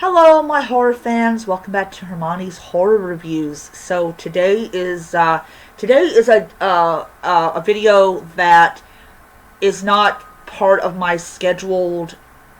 Hello, my horror fans. Welcome back to Hermione's Horror Reviews. So today is a video that is not part of my scheduled,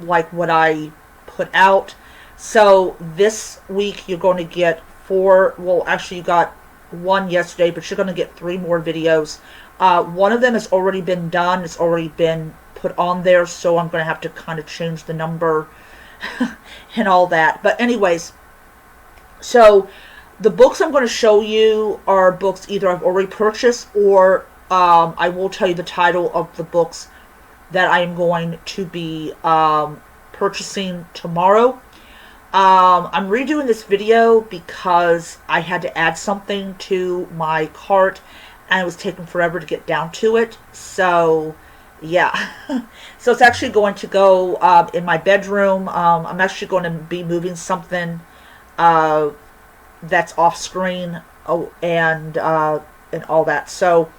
like what I put out. So this week you're going to get four. Well, actually you got one yesterday, but you're going to get three more videos. One of them has already been done. It's already been put on there, so I'm going to have to kind of change the number and all that. But anyways, so the books I'm going to show you are books either I've already purchased or I will tell you the title of the books that I am going to be purchasing tomorrow. I'm redoing this video because I had to add something to my cart and it was taking forever to get down to it. So yeah. So it's actually going to go in my bedroom. I'm actually going to be moving something that's off screen, and all that. So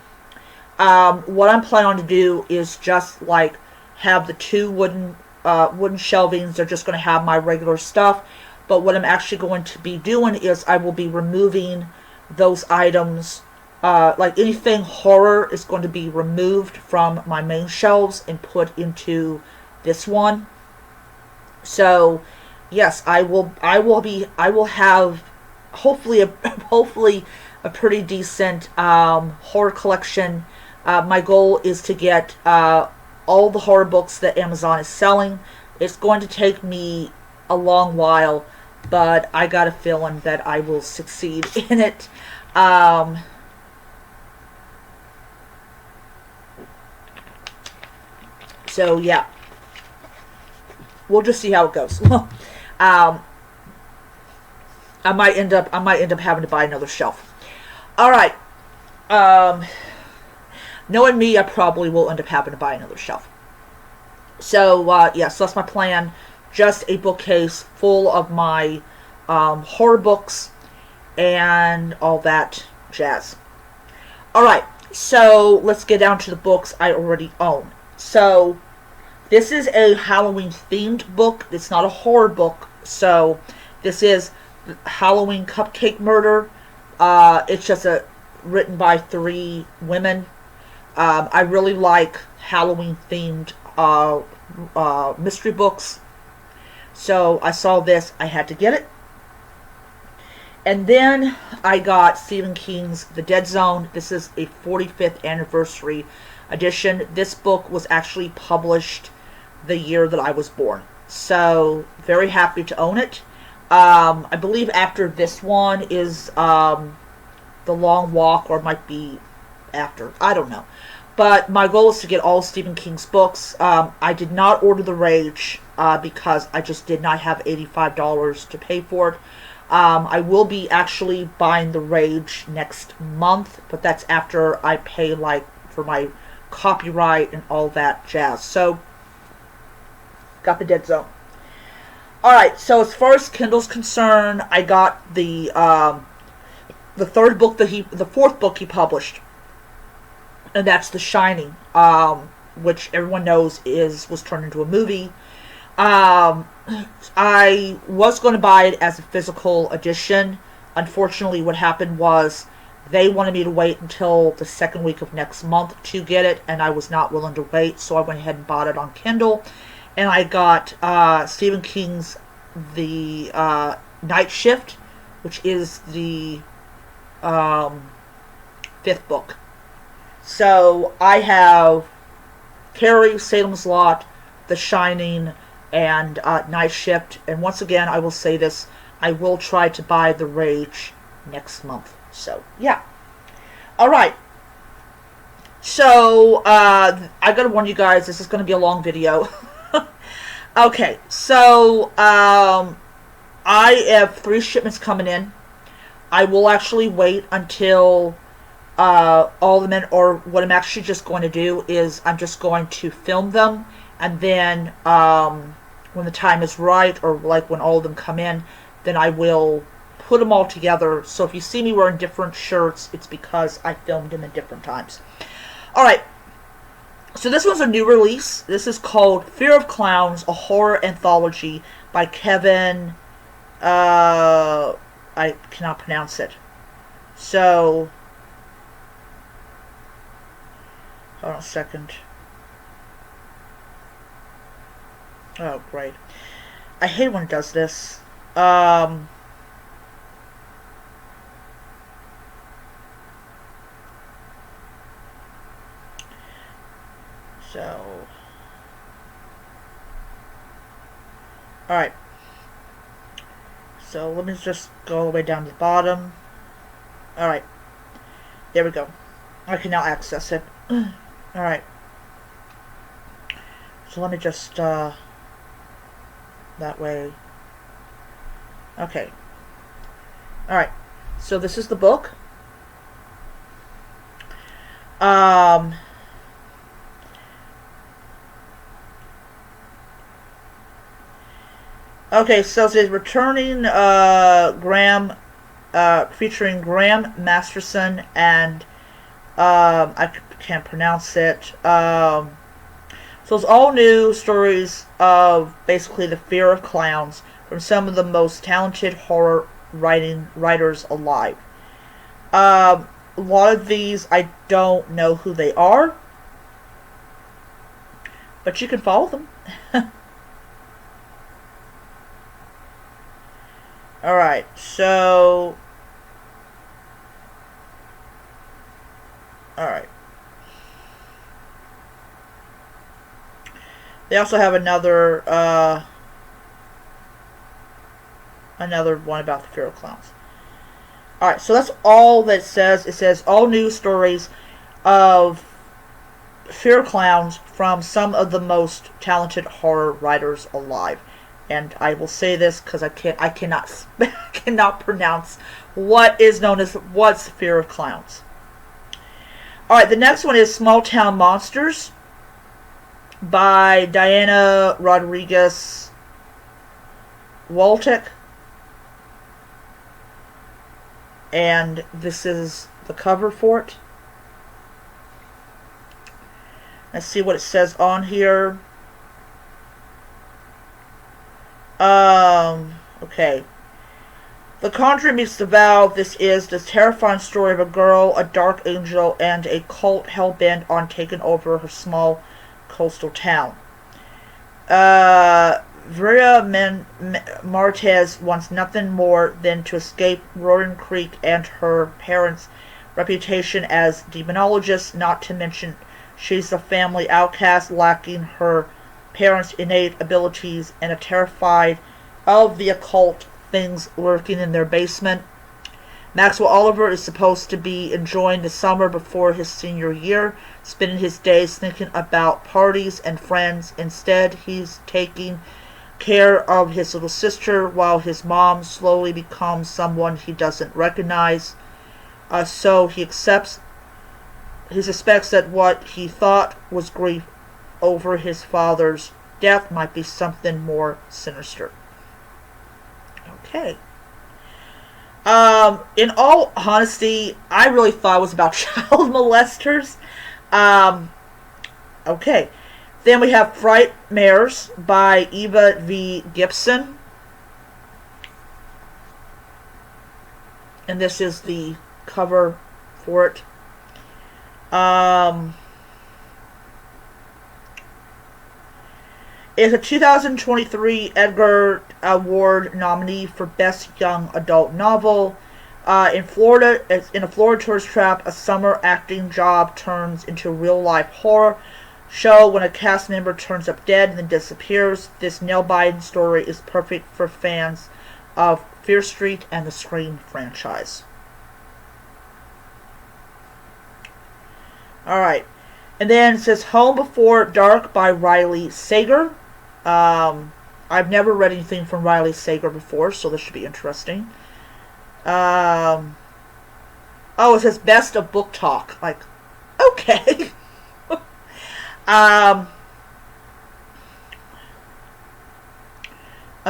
what I'm planning on to do is just like have the two wooden shelvings. They're just going to have my regular stuff. But what I'm actually going to be doing is I will be removing those items. Like anything horror is going to be removed from my main shelves and put into this one. So yes, I will have hopefully a pretty decent horror collection. My goal is to get all the horror books that Amazon is selling. It's going to take me a long while, but I got a feeling that I will succeed in it. So yeah, we'll just see how it goes. I might end up having to buy another shelf. All right. Knowing me, I probably will end up having to buy another shelf. So yeah, so that's my plan. Just a bookcase full of my horror books and all that jazz. All right. So let's get down to the books I already own. So this is a Halloween themed book. It's not a horror book. So this is Halloween Cupcake Murder. It's just written by three women. I really like Halloween themed mystery books. So I saw this. I had to get it. And then I got Stephen King's The Dead Zone. This is a 45th anniversary edition. This book was actually published the year that I was born. So very happy to own it. I believe after this one is The Long Walk, or it might be after. I don't know. But my goal is to get all Stephen King's books. I did not order The Rage because I just did not have $85 to pay for it. I will be actually buying The Rage next month, but that's after I pay like for my copyright and all that jazz. So got The Dead Zone. Alright, so as far as Kindle's concerned, I got the fourth book he published, and that's The Shining, which everyone knows was turned into a movie. I was going to buy it as a physical edition. Unfortunately, what happened was they wanted me to wait until the second week of next month to get it, and I was not willing to wait, so I went ahead and bought it on Kindle. And I got Stephen King's The Night Shift, which is the fifth book. So I have Carrie, Salem's Lot, The Shining, and Night Shift. And once again, I will say this, I will try to buy The Rage next month. So, yeah. Alright. So, I gotta warn you guys, this is gonna be a long video. Okay, so, I have 3 shipments coming in. I will actually wait until all the men, or what I'm actually just going to do is I'm just going to film them, and then when the time is right, or like when all of them come in, then I will put them all together. So if you see me wearing different shirts, it's because I filmed them at different times. Alright, so this one's a new release. This is called Fear of Clowns, a horror anthology by Kevin I cannot pronounce it. So, hold on a second. Oh, great. I hate when it does this. So, alright. So, let me just go all the way down to the bottom. Alright. There we go. I can now access it. Alright. So, let me just, that way. Okay. Alright. So, this is the book. Okay, so it says returning Graham, featuring Graham Masterson and I can't pronounce it. So it's all new stories of basically the fear of clowns from some of the most talented horror writers alive. A lot of these I don't know who they are, but you can follow them. Alright, so... Alright. They also have another one about the fear of clowns. Alright, so that's all that it says. It says all news stories of fear of clowns from some of the most talented horror writers alive. And I will say this because I cannot pronounce what is known as what's fear of clowns. Alright, the next one is Small Town Monsters by Diana Rodriguez Waltic. And this is the cover for it. Let's see what it says on here. Okay. The Conjuring meets The Vow. This is the terrifying story of a girl, a dark angel, and a cult hell-bent on taking over her small coastal town. Vera Martez wants nothing more than to escape Roaring Creek and her parents' reputation as demonologists, not to mention she's a family outcast, lacking her parents' innate abilities and are terrified of the occult things lurking in their basement. Maxwell Oliver is supposed to be enjoying the summer before his senior year, spending his days thinking about parties and friends. Instead, he's taking care of his little sister while his mom slowly becomes someone he doesn't recognize. So he suspects that what he thought was grief over his father's death might be something more sinister. Okay. In all honesty, I really thought it was about child molesters. Okay. Then we have Frightmares by Eva V. Gibson. And this is the cover for it. It's a 2023 Edgar Award nominee for Best Young Adult Novel. In Florida, in a Florida tourist trap, a summer acting job turns into a real-life horror show when a cast member turns up dead and then disappears. This nail-biting story is perfect for fans of Fear Street and the Scream franchise. Alright. And then it says Home Before Dark by Riley Sager. I've never read anything from Riley Sager before, so this should be interesting. Oh, it says Best of Book Talk. Like, okay. My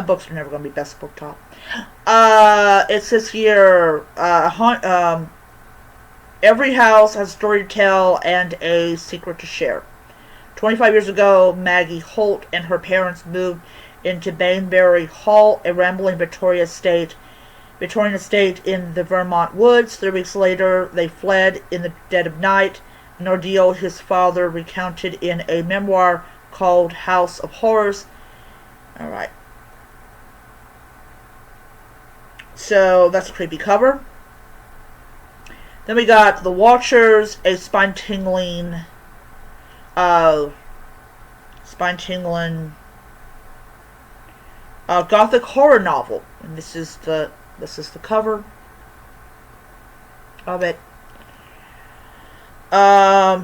books are never going to be Best Book Talk. It says here, every house has a story to tell and a secret to share. 25 years ago, Maggie Holt and her parents moved into Bainbury Hall, a rambling Victorian estate in the Vermont woods. 3 weeks later, they fled in the dead of night, an ordeal his father recounted in a memoir called House of Horrors. Alright. So, that's a creepy cover. Then we got The Watchers, a spine-tingling gothic horror novel. And this is the cover of it. Oh,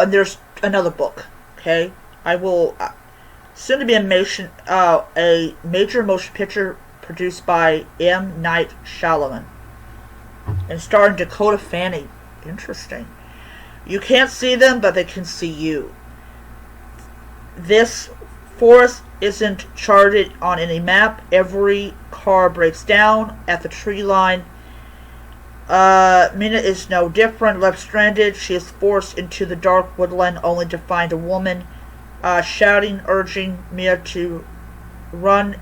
and there's another book. Okay, I will soon to be a major motion picture produced by M. Night Shyamalan and starring Dakota Fanning. Interesting. You can't see them, but they can see you. This forest isn't charted on any map. Every car breaks down at the tree line. Mina is no different. Left stranded, she is forced into the dark woodland only to find a woman shouting, urging Mia to run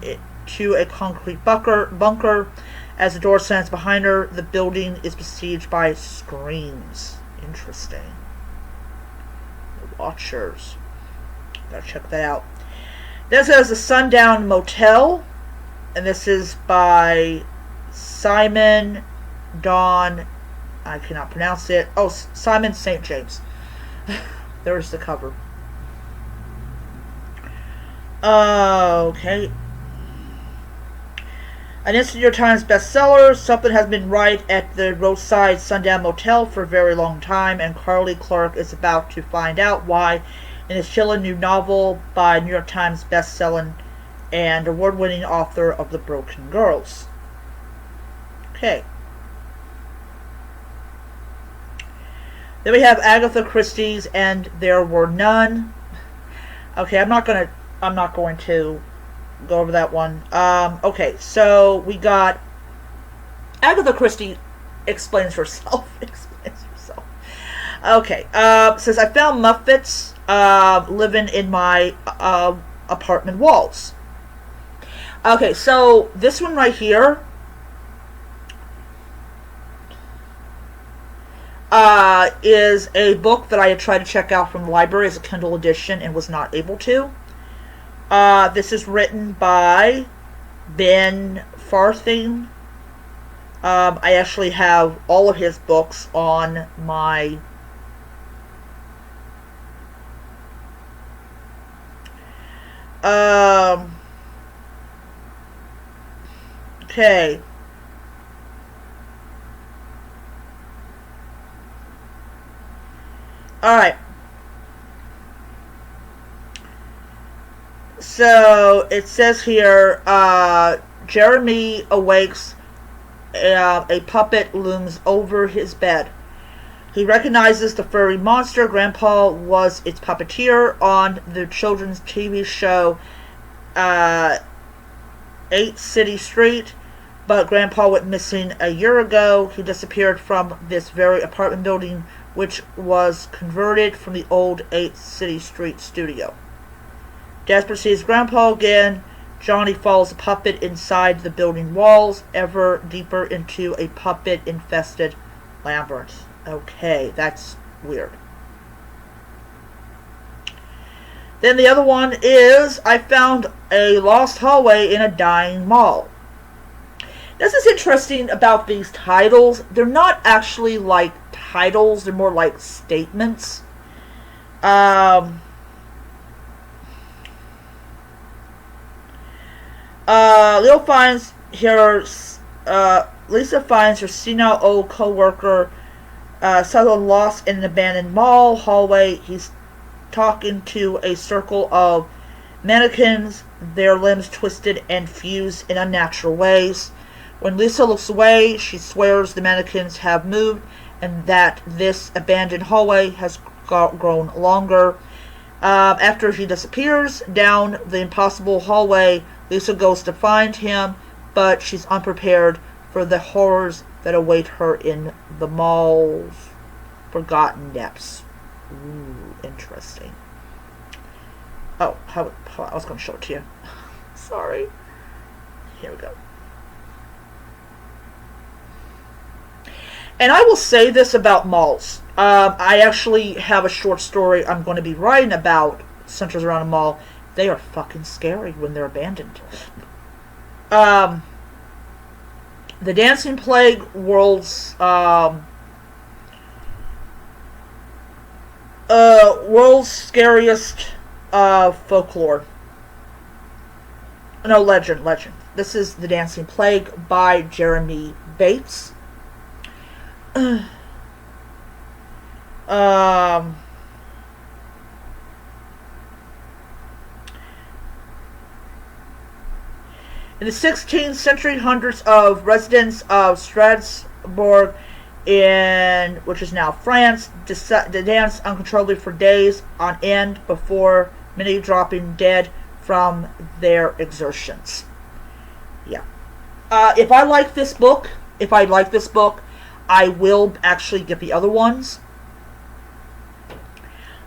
to a concrete bunker. As the door slams behind her, the building is besieged by screams. Interesting. The Watchers. Gotta check that out. This is The Sundown Motel, and this is by Simon Don. I cannot pronounce it. Oh, Simon St. James. There's the cover. Okay. An instant New York Times bestseller. Something has been right at the roadside Sundown Motel for a very long time, and Carly Clark is about to find out why in his chilling new novel by New York Times bestselling and award-winning author of The Broken Girls. Okay. Then we have Agatha Christie's And There Were None. Okay, I'm not going to go over that one. Okay, so we got Agatha Christie explains herself. Okay, says I found Muppets living in my apartment walls. Okay, so this one right here is a book that I had tried to check out from the library as a Kindle edition and was not able to. This is written by Ben Farthing. I actually have all of his books on my okay. Alright. So, it says here, Jeremy awakes, a puppet looms over his bed. He recognizes the furry monster. Grandpa was its puppeteer on the children's TV show 8 City Street, but Grandpa went missing a year ago. He disappeared from this very apartment building, which was converted from the old 8 City Street studio. Jasper sees Grandpa again. Johnny follows the puppet inside the building walls, ever deeper into a puppet-infested labyrinth. Okay, that's weird. Then the other one is, I found a lost hallway in a dying mall. This is interesting about these titles. They're not actually like titles, they're more like statements. Lisa finds her senile old co-worker suddenly lost in an abandoned mall hallway. He's talking to a circle of mannequins, their limbs twisted and fused in unnatural ways. When Lisa looks away, she swears the mannequins have moved and that this abandoned hallway has grown longer. After he disappears down the impossible hallway, Lisa goes to find him, but she's unprepared for the horrors that await her in the mall's forgotten depths. Ooh, interesting. Oh, I was going to show it to you. Sorry. Here we go. And I will say this about malls. I actually have a short story I'm going to be writing about centers around a mall. They are fucking scary when they're abandoned. The Dancing Plague world's world's scariest folklore. No, legend. This is The Dancing Plague by Jeremy Bates. In the 16th century, hundreds of residents of Strasbourg, which is now France, danced uncontrollably for days on end before many dropping dead from their exertions. Yeah. If I like this book, I will actually get the other ones.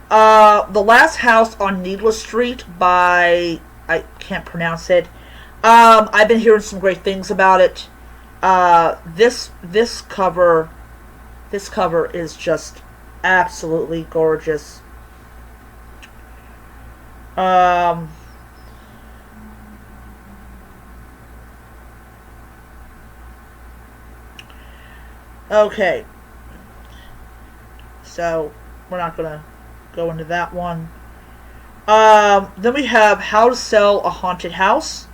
The Last House on Needless Street by, I can't pronounce it. I've been hearing some great things about it. This cover is just absolutely gorgeous. Okay. So, we're not gonna go into that one. Then we have How to Sell a Haunted House.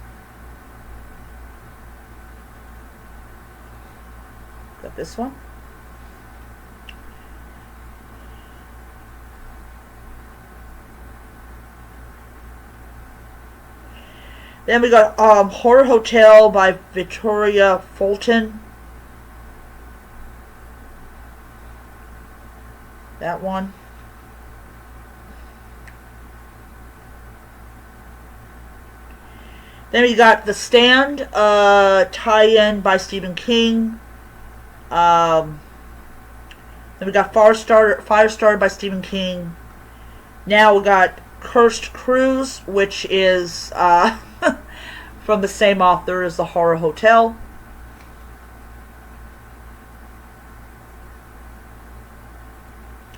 Got this one. Then we got Horror Hotel by Victoria Fulton. That one. Then we got The Stand, tie-in by Stephen King. Then we got Firestarter by Stephen King. Now we got Cursed Cruise, which is from the same author as The Horror Hotel.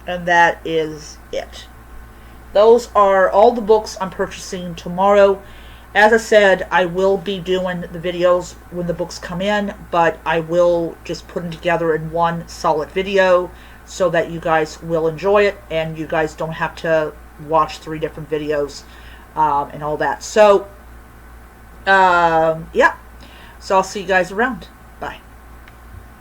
And that is it. Those are all the books I'm purchasing tomorrow. As I said, I will be doing the videos when the books come in, but I will just put them together in one solid video so that you guys will enjoy it and you guys don't have to watch 3 different videos and all that. So, yeah. So I'll see you guys around.